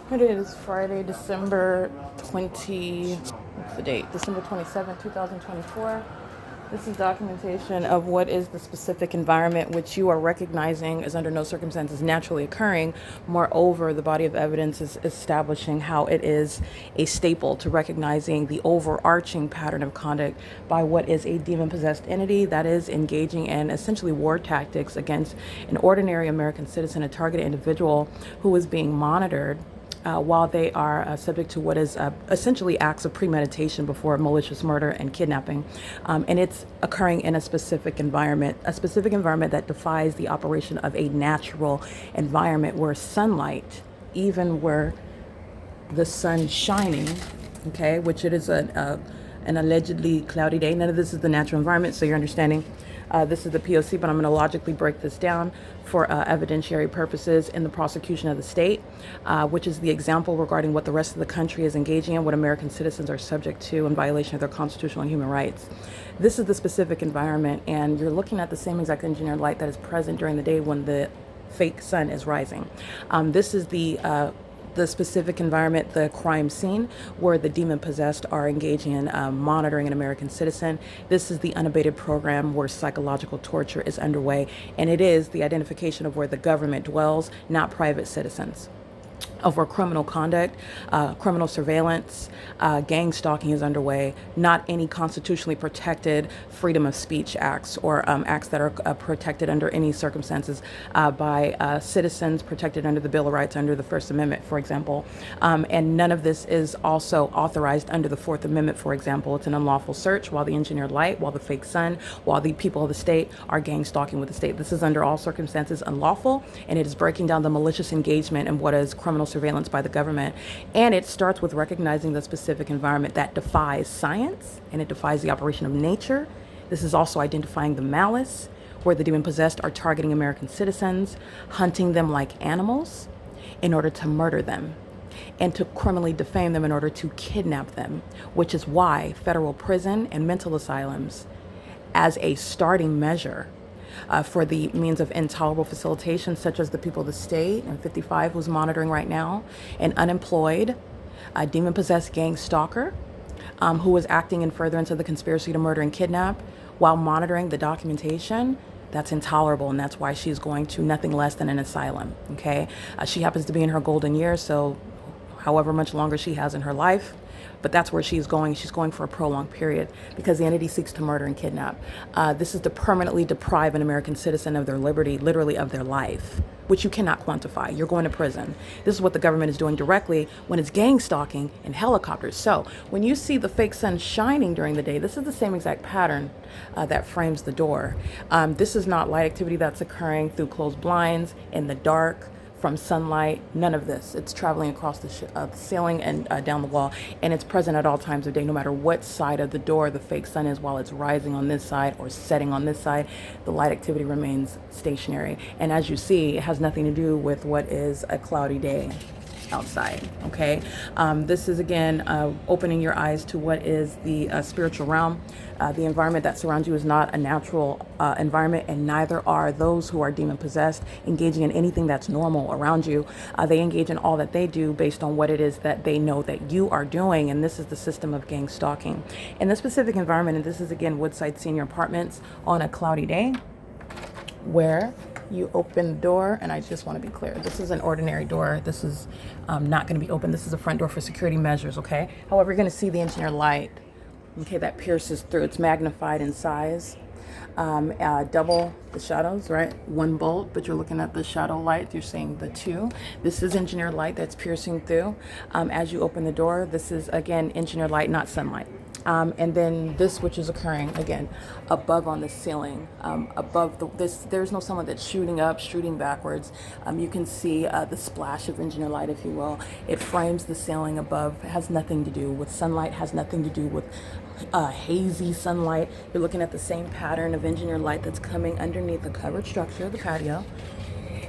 It is Friday, December 20, what's the date? December 27th, 2024. This is documentation of what is the specific environment which you are recognizing is under no circumstances naturally occurring. Moreover, the body of evidence is establishing how it is a staple to recognizing the overarching pattern of conduct by what is a demon-possessed entity that is engaging in essentially war tactics against an ordinary American citizen, a targeted individual who is being monitored while they are subject to what is essentially acts of premeditation before malicious murder and kidnapping. And it's occurring in a specific environment that defies the operation of a natural environment where sunlight, even where the sun shining, okay, which it is an allegedly cloudy day. None of this is the natural environment, so you're understanding. This is the P.O.C, but I'm going to logically break this down for evidentiary purposes in the prosecution of the state, which is the example regarding what the rest of the country is engaging in, what American citizens are subject to in violation of their constitutional and human rights. This is the specific environment, and you're looking at the same exact engineered light that is present during the day when the fake sun is rising. This is the specific environment, the crime scene, where the demon-possessed are engaging in monitoring an American citizen. This is the unabated program where psychological torture is underway, and it is the identification of where the government dwells, not private citizens. Over criminal conduct, criminal surveillance, gang stalking is underway, not any constitutionally protected freedom of speech acts or acts that are protected under any circumstances by citizens protected under the Bill of Rights under the First Amendment, for example. And none of this is also authorized under the Fourth Amendment, for example. It's an unlawful search while the engineered light, while the fake sun, while the people of the state are gang stalking with the state. This is under all circumstances unlawful, and it is breaking down the malicious engagement in what is criminal surveillance by the government. And it starts with recognizing the specific environment that defies science and it defies the operation of nature. This is also identifying the malice where the demon possessed are targeting American citizens, hunting them like animals in order to murder them and to criminally defame them in order to kidnap them, which is why federal prison and mental asylums, as a starting measure for the means of intolerable facilitation, such as the people of the state and 55 who's monitoring right now, an unemployed, demon-possessed gang stalker who was acting in furtherance of the conspiracy to murder and kidnap while monitoring the documentation. That's intolerable, and that's why she's going to nothing less than an asylum, okay? She happens to be in her golden years, so however much longer she has in her life, but that's where she's going. She's going for a prolonged period because the entity seeks to murder and kidnap. This is to permanently deprive an American citizen of their liberty, literally of their life, which you cannot quantify. You're going to prison. This is what the government is doing directly when it's gang stalking in helicopters. So when you see the fake sun shining during the day, this is the same exact pattern that frames the door. This is not light activity that's occurring through closed blinds, in the dark, from sunlight, none of this. It's traveling across the ceiling and down the wall, and it's present at all times of day, no matter what side of the door the fake sun is, while it's rising on this side or setting on this side, the light activity remains stationary. And as you see, it has nothing to do with what is a cloudy day outside, okay? This is, again, opening your eyes to what is the spiritual realm. The environment that surrounds you is not a natural environment, and neither are those who are demon-possessed engaging in anything that's normal around you. They engage in all that they do based on what it is that they know that you are doing, and this is the system of gang stalking. In this specific environment, and this is, again, Woodside Senior Apartments on a cloudy day, where you open the door, and I just want to be clear, this is an ordinary door. This is not going to be open. This is a front door for security measures, okay? However, you're going to see the engineered light, okay, that pierces through. It's magnified in size. Double the shadows, right? One bolt, but you're looking at the shadow light. You're seeing the two. This is engineered light that's piercing through. As you open the door, this is, again, engineered light, not sunlight. And then this, which is occurring, again, above on the ceiling, above there's no sunlight that's shooting up, shooting backwards. You can see the splash of engineered light, if you will. It frames the ceiling above. It has nothing to do with sunlight, has nothing to do with hazy sunlight. You're looking at the same pattern of engineered light that's coming underneath the covered structure of the patio.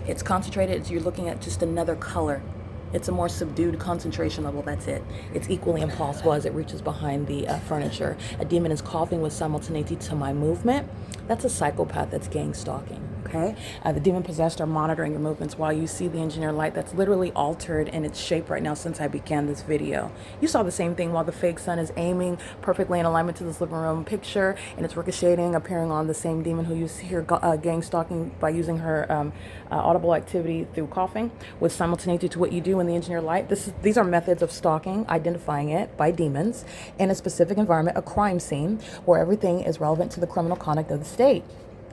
It's concentrated. You're looking at just another color. It's a more subdued concentration level, that's it. It's equally impossible as it reaches behind the furniture. A demon is coughing with simultaneity to my movement. That's a psychopath that's gang stalking. Okay, the demon possessed are monitoring your movements while you see the engineer light that's literally altered in its shape right now since I began this video. You saw the same thing while the fake sun is aiming perfectly in alignment to this living room picture, and it's ricocheting, appearing on the same demon who you see here gang stalking by using her audible activity through coughing, with simultaneity to what you do in the engineer light. These are methods of stalking, identifying it by demons in a specific environment, a crime scene, where everything is relevant to the criminal conduct of the state.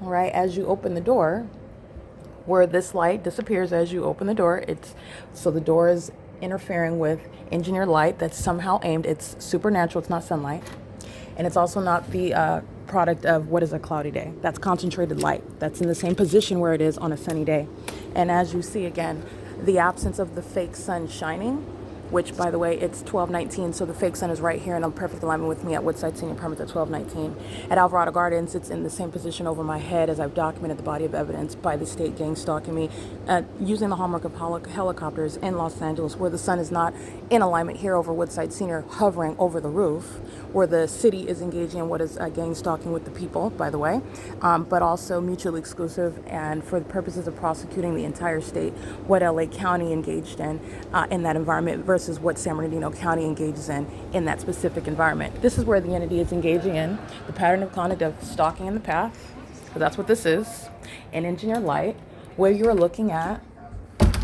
All right, as you open the door, where this light disappears as you open the door, so the door is interfering with engineer light that's somehow aimed. It's supernatural, it's not sunlight. And it's also not the product of what is a cloudy day. That's concentrated light. That's in the same position where it is on a sunny day. And as you see again, the absence of the fake sun shining, which, by the way, it's 12:19, so the fake sun is right here, and I'm perfect alignment with me at Woodside Senior Permits at 12:19. At Alvarado Gardens, it's in the same position over my head as I've documented the body of evidence by the state gang stalking me, using the hallmark of helicopters in Los Angeles, where the sun is not in alignment here over Woodside Senior, hovering over the roof, where the city is engaging in what is gang stalking with the people, by the way, but also mutually exclusive, and for the purposes of prosecuting the entire state, what LA County engaged in that environment versus what San Bernardino County engages in that specific environment. This is where the entity is engaging in the pattern of conduct of stalking in the path, because that's what this is, and engineer light, where you're looking at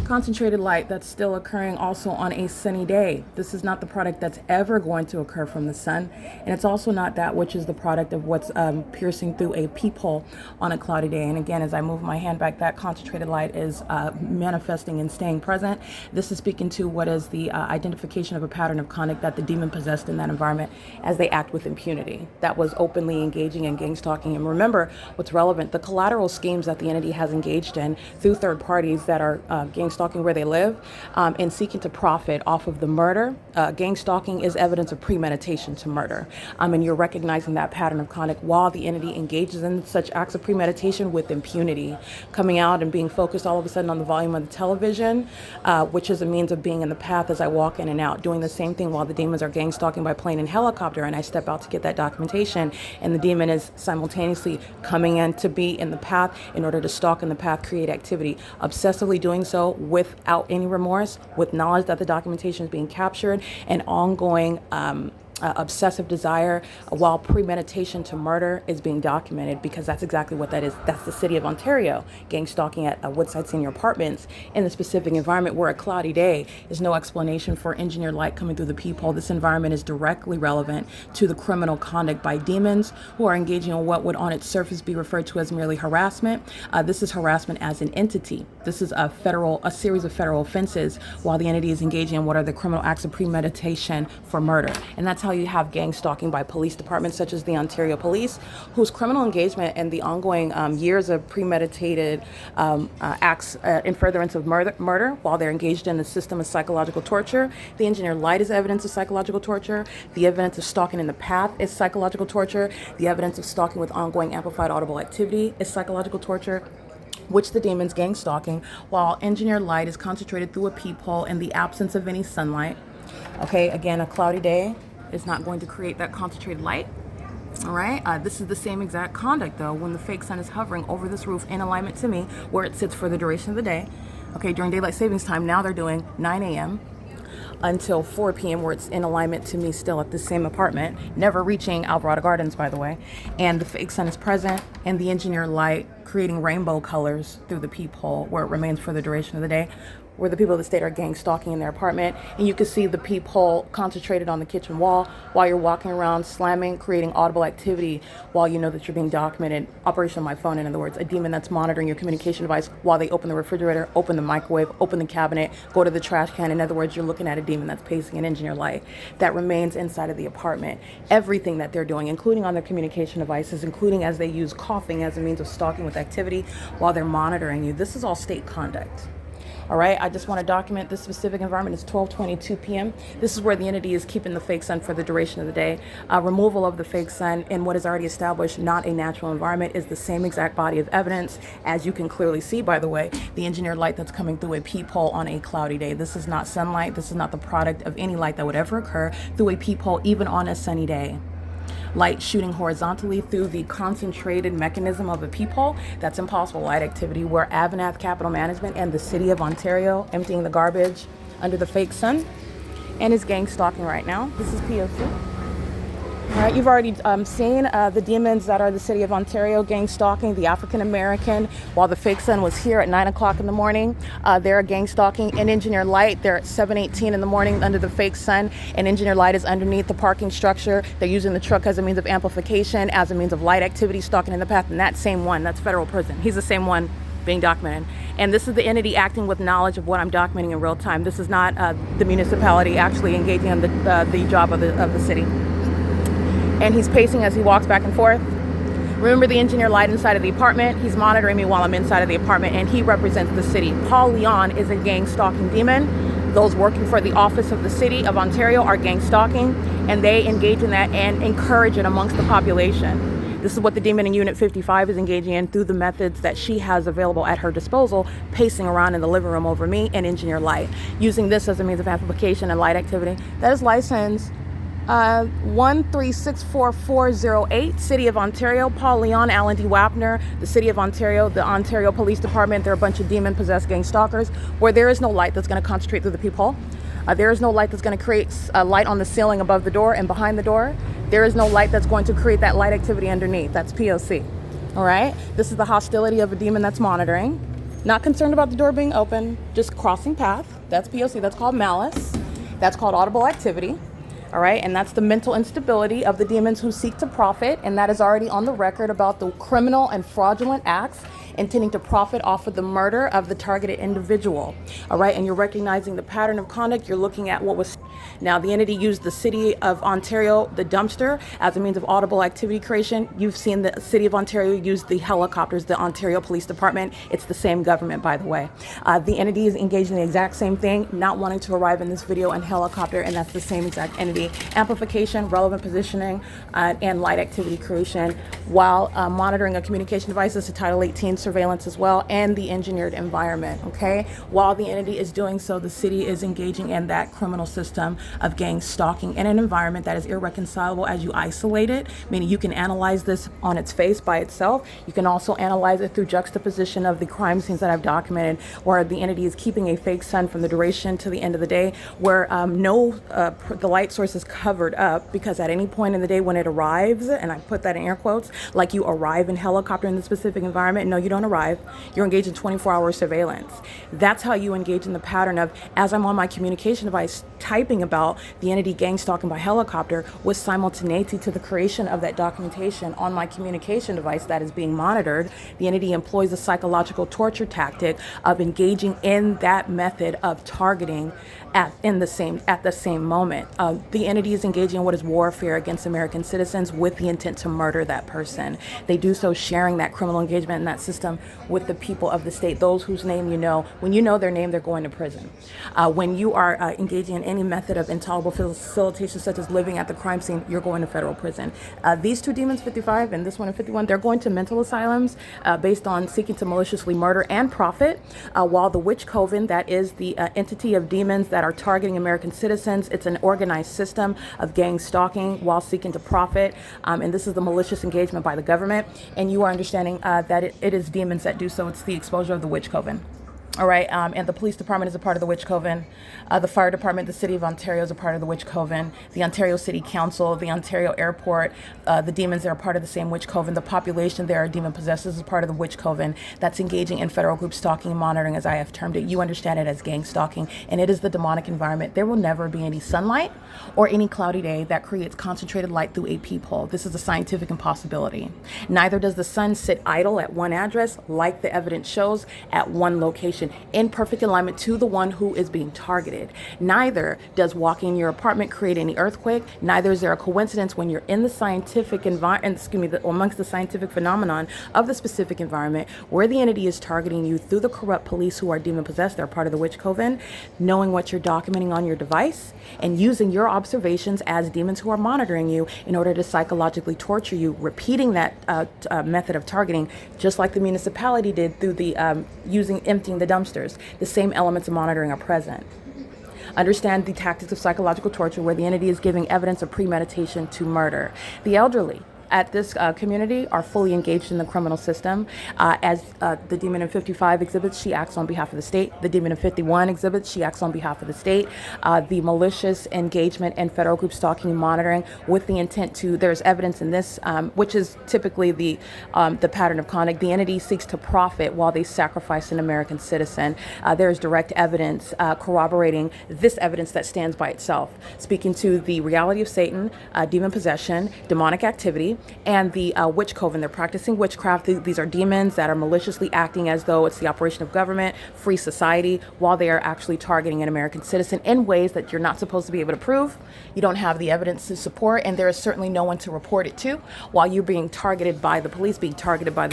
concentrated light that's still occurring also on a sunny day. This is not the product that's ever going to occur from the sun, and it's also not that which is the product of what's piercing through a peephole on a cloudy day. And again, as I move my hand back, that concentrated light is manifesting and staying present. This is speaking to what is the identification of a pattern of conduct that the demon possessed in that environment as they act with impunity. That was openly engaging in gang stalking. And remember what's relevant, the collateral schemes that the entity has engaged in through third parties that are gang stalking where they live, and seeking to profit off of the murder. Gang stalking is evidence of premeditation to murder. And you're recognizing that pattern of conduct while the entity engages in such acts of premeditation with impunity, coming out and being focused all of a sudden on the volume of the television, which is a means of being in the path as I walk in and out, doing the same thing while the demons are gang stalking by plane and helicopter, and I step out to get that documentation, and the demon is simultaneously coming in to be in the path in order to stalk in the path, create activity, obsessively doing so without any remorse, with knowledge that the documentation is being captured, and ongoing obsessive desire while premeditation to murder is being documented, because that's exactly what that is. That's the city of Ontario gang stalking at Woodside Senior Apartments in the specific environment where a cloudy day is no explanation for engineered light coming through the peephole. This environment is directly relevant to the criminal conduct by demons who are engaging in what would on its surface be referred to as merely harassment. This is harassment as an entity. This is a series of federal offenses while the entity is engaging in what are the criminal acts of premeditation for murder. And that's how you have gang stalking by police departments such as the Ontario Police, whose criminal engagement and the ongoing years of premeditated acts in furtherance of murder while they're engaged in a system of psychological torture. The engineered light is evidence of psychological torture. The evidence of stalking in the path is psychological torture. The evidence of stalking with ongoing amplified audible activity is psychological torture, which the demons gang stalking while engineered light is concentrated through a peephole in the absence of any sunlight. Okay, again, a cloudy day is not going to create that concentrated light. All right, this is the same exact conduct though when the fake sun is hovering over this roof in alignment to me where it sits for the duration of the day. Okay, during daylight savings time, now they're doing 9 a.m. until 4 p.m. where it's in alignment to me still at the same apartment, never reaching Alvarado Gardens, by the way. And the fake sun is present and the engineered light creating rainbow colors through the peephole where it remains for the duration of the day, where the people of the state are gang stalking in their apartment. And you can see the peephole concentrated on the kitchen wall while you're walking around, slamming, creating audible activity while you know that you're being documented. Operation on my phone, in other words, a demon that's monitoring your communication device while they open the refrigerator, open the microwave, open the cabinet, go to the trash can. In other words, you're looking at a demon that's pacing an engineer light that remains inside of the apartment. Everything that they're doing, including on their communication devices, including as they use coughing as a means of stalking with activity while they're monitoring you. This is all state conduct. All right, I just want to document this specific environment. It's 12:22 p.m. This is where the entity is keeping the fake sun for the duration of the day. Removal of the fake sun in what is already established, not a natural environment, is the same exact body of evidence. As you can clearly see, by the way, the engineered light that's coming through a peephole on a cloudy day. This is not sunlight. This is not the product of any light that would ever occur through a peephole, even on a sunny day. light shooting horizontally through the concentrated mechanism of a peephole. That's impossible light activity where Avanath Capital Management and the City of Ontario emptying the garbage under the fake sun and is gang stalking right now. This is P.O.C. All right, you've already seen the demons that are the City of Ontario gang stalking the African American while the fake sun was here at 9 o'clock in the morning. They're gang stalking in Engineer Light. They're at 7:18 in the morning under the fake sun, and Engineer Light is underneath the parking structure. They're using the truck as a means of amplification, as a means of light activity, stalking in the path. And that same one, that's federal prison. He's the same one being documented. And this is the entity acting with knowledge of what I'm documenting in real time. This is not the municipality actually engaging on the job of the city. And he's pacing as he walks back and forth. Remember the Engineer Light inside of the apartment? He's monitoring me while I'm inside of the apartment, and he represents the city. Paul Leon is a gang stalking demon. Those working for the office of the City of Ontario are gang stalking, and they engage in that and encourage it amongst the population. This is what the demon in Unit 55 is engaging in through the methods that she has available at her disposal, pacing around in the living room over me and Engineer Light, using this as a means of amplification and light activity. That is license 1364408, City of Ontario, Paul Leon, Alan D. Wapner, the City of Ontario, the Ontario Police Department. They're a bunch of demon-possessed gang stalkers where there is no light that's going to concentrate through the peephole. There is no light that's going to create a light on the ceiling above the door and behind the door. There is no light that's going to create that light activity underneath. That's P.O.C. All right? This is the hostility of a demon that's monitoring. Not concerned about the door being open, just crossing path. That's P.O.C. That's called malice. That's called audible activity. All right, and that's the mental instability of the demons who seek to profit, and that is already on the record about the criminal and fraudulent acts intending to profit off of the murder of the targeted individual. All right, and you're recognizing the pattern of conduct. You're looking at what was. Now, the entity used the City of Ontario, the dumpster, as a means of audible activity creation. You've seen the City of Ontario use the helicopters, the Ontario Police Department. It's the same government, by the way. The entity is engaged in the exact same thing, not wanting to arrive in this video on helicopter, and that's the same exact entity. Amplification, relevant positioning, and light activity creation, while monitoring a communication devices to Title 18 surveillance as well, and the engineered environment, okay? While the entity is doing so, the city is engaging in that criminal system of gang stalking in an environment that is irreconcilable as you isolate it, meaning you can analyze this on its face by itself. You can also analyze it through juxtaposition of the crime scenes that I've documented, where the entity is keeping a fake sun from the duration to the end of the day, where the light source is covered up, because at any point in the day when it arrives, and I put that in air quotes, like you arrive in helicopter in the specific environment. No, you don't arrive. You're engaged in 24-hour surveillance. That's how you engage in the pattern of, as I'm on my communication device typing about the entity gang stalking by helicopter, with simultaneity to the creation of that documentation on my communication device that is being monitored, the entity employs a psychological torture tactic of engaging in that method of targeting at the same moment. The entity is engaging in what is warfare against American citizens with the intent to murder that person. They do so sharing that criminal engagement in that system with the people of the state, those whose name you know. When you know their name, they're going to prison. When you are engaging in any method of intolerable facilitation, such as living at the crime scene, you're going to federal prison. These two demons, 55 and this one in 51, they're going to mental asylums based on seeking to maliciously murder and profit, while the witch coven, that is the entity of demons that are targeting American citizens. It's an organized system of gang stalking while seeking to profit, and this is the malicious engagement by the government, and you are understanding that it is demons that do so. It's the exposure of the witch coven. All right, and the police department is a part of the witch coven. The fire department, the City of Ontario, is a part of the witch coven. The Ontario City Council, the Ontario Airport, the demons that are part of the same witch coven. The population there are demon possessed is a part of the witch coven that's engaging in federal group stalking and monitoring, as I have termed it. You understand it as gang stalking, and it is the demonic environment. There will never be any sunlight or any cloudy day that creates concentrated light through a peephole. This is a scientific impossibility. Neither does the sun sit idle at one address, like the evidence shows, at one location, in perfect alignment to the one who is being targeted. Neither does walking in your apartment create any earthquake. Neither is there a coincidence when you're in the scientific environment, amongst the scientific phenomenon of the specific environment where the entity is targeting you through the corrupt police who are demon possessed. They're part of the witch coven, knowing what you're documenting on your device and using your observations as demons who are monitoring you in order to psychologically torture you, repeating that method of targeting, just like the municipality did through the emptying the dumpsters. The same elements of monitoring are present. Understand the tactics of psychological torture where the entity is giving evidence of premeditation to murder. The elderly at this community are fully engaged in the criminal system. As the Demon in 55 exhibits, she acts on behalf of the state. The Demon in 51 exhibits, she acts on behalf of the state. The malicious engagement in federal group stalking and monitoring with the intent to, there's evidence in this, which is typically the pattern of conduct. The entity seeks to profit while they sacrifice an American citizen. There is direct evidence corroborating this evidence that stands by itself, speaking to the reality of Satan, demon possession, demonic activity, and the witch coven. They're practicing witchcraft. These are demons that are maliciously acting as though it's the operation of government, free society, while they are actually targeting an American citizen in ways that you're not supposed to be able to prove. You don't have the evidence to support, and there is certainly no one to report it to, while you're being targeted by the police, being targeted by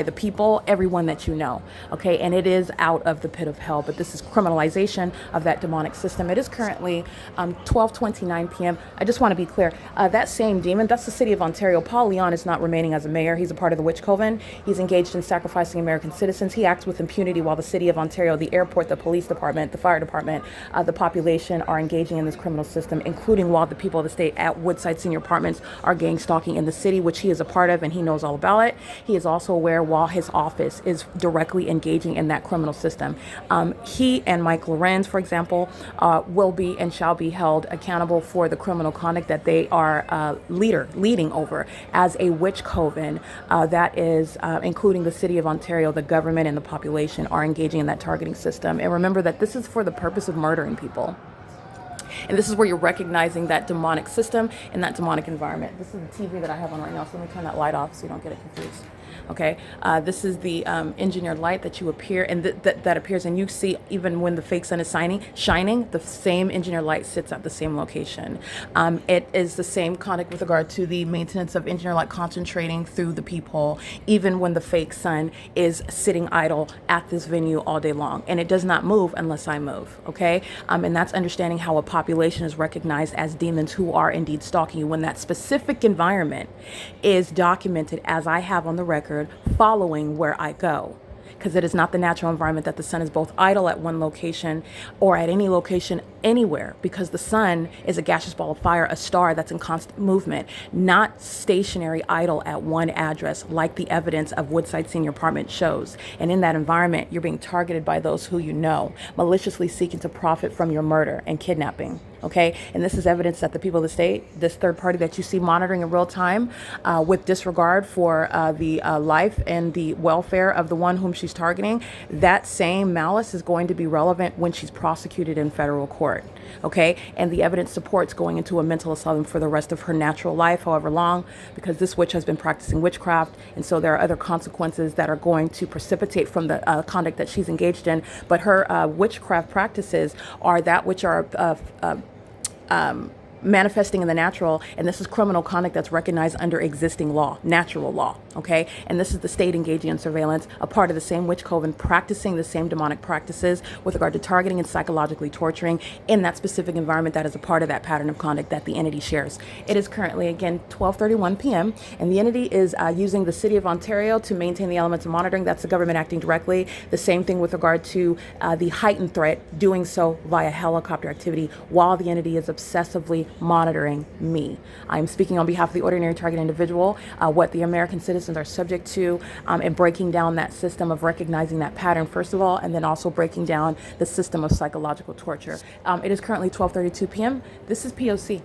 the people, everyone that you know. Okay, and it is out of the pit of hell, but this is criminalization of that demonic system. It is currently 12:29 p.m. I just want to be clear. That same demon, that's the city of Ontario. Paul Leon is not remaining as a mayor. He's a part of the witch coven. He's engaged in sacrificing American citizens. He acts with impunity while the city of Ontario, the airport, the police department, the fire department, the population are engaging in this criminal system, including while the people of the state at Woodside Senior Apartments are gang stalking in the city, which he is a part of and he knows all about it. He is also aware while his office is directly engaging in that criminal system. He and Mike Lorenz, for example, will be and shall be held accountable for the criminal conduct that they are leading over as a witch coven that is including the city of Ontario, the government and the population are engaging in that targeting system. And remember that this is for the purpose of murdering people. And this is where you're recognizing that demonic system and that demonic environment. This is the TV that I have on right now, so let me turn that light off so you don't get it confused. Okay, this is the engineered light that you appear and that appears, and you see even when the fake sun is shining, the same engineered light sits at the same location. It is the same conduct with regard to the maintenance of engineered light concentrating through the peephole, even when the fake sun is sitting idle at this venue all day long, and it does not move unless I move. Okay, and that's understanding how a population is recognized as demons who are indeed stalking you when that specific environment is documented, as I have on the record, following where I go, because it is not the natural environment that the sun is both idle at one location or at any location anywhere, because the sun is a gaseous ball of fire, a star that's in constant movement, not stationary idle at one address like the evidence of Woodside Senior Apartment shows. And in that environment, you're being targeted by those who you know, maliciously seeking to profit from your murder and kidnapping. Okay, and this is evidence that the people of the state, this third party that you see monitoring in real time with disregard for the life and the welfare of the one whom she's targeting, that same malice is going to be relevant when she's prosecuted in federal court. Okay, and the evidence supports going into a mental asylum for the rest of her natural life, however long, because this witch has been practicing witchcraft, and so there are other consequences that are going to precipitate from the conduct that she's engaged in. But her witchcraft practices are that which are manifesting in the natural, and this is criminal conduct that's recognized under existing law, natural law. Okay, and this is the state engaging in surveillance, a part of the same witch coven, practicing the same demonic practices with regard to targeting and psychologically torturing in that specific environment that is a part of that pattern of conduct that the entity shares. It is currently, again, 12:31 p.m., and the entity is using the city of Ontario to maintain the elements of monitoring. That's the government acting directly. The same thing with regard to the heightened threat, doing so via helicopter activity while the entity is obsessively monitoring me. I'm speaking on behalf of the ordinary target individual, what the American citizens are subject to, and breaking down that system of recognizing that pattern, first of all, and then also breaking down the system of psychological torture. It is currently 12:32 p.m. This is P.O.C.